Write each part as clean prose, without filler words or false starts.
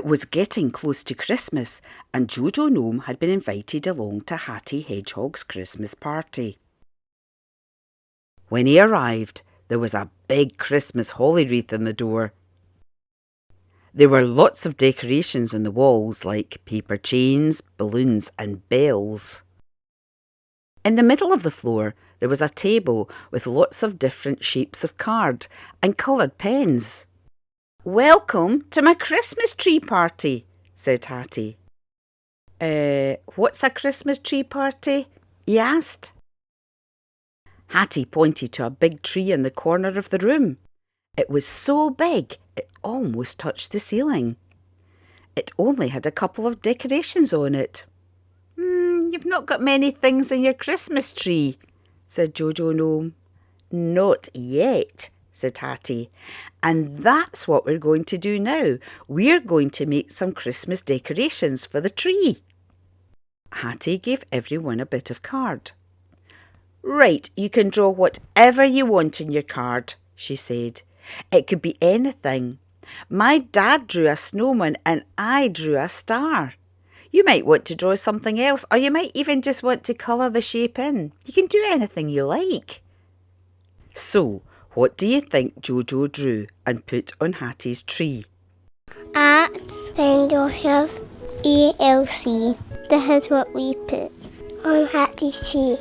was getting close to Christmas, and JoJo Gnome had been invited along to Hattie Hedgehog's Christmas party. When he arrived, there was a big Christmas holly wreath in the door. There were lots of decorations on the walls, like paper chains, balloons and bells. In the middle of the floor, there was a table with lots of different shapes of card and coloured pens. "Welcome to my Christmas tree party," said Hattie. What's a Christmas tree party?" he asked. Hattie pointed to a big tree in the corner of the room. It was so big it almost touched the ceiling. It only had a couple of decorations on it. "You've not got many things in your Christmas tree," said JoJo Gnome. "Not yet," said Hattie. "And that's what we're going to do now. We're going to make some Christmas decorations for the tree." Hattie gave everyone a bit of card. "Right, you can draw whatever you want in your card," she said. "It could be anything. My dad drew a snowman and I drew a star. You might want to draw something else, or you might even just want to colour the shape in. You can do anything you like." So, what do you think JoJo drew and put on Hattie's tree? Then you'll have ELC. This is what we put on Hattie's tree.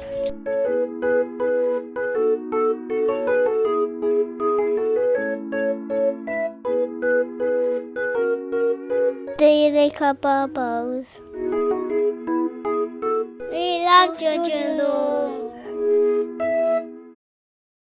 Do you like our baubles? We love JoJo Gnome.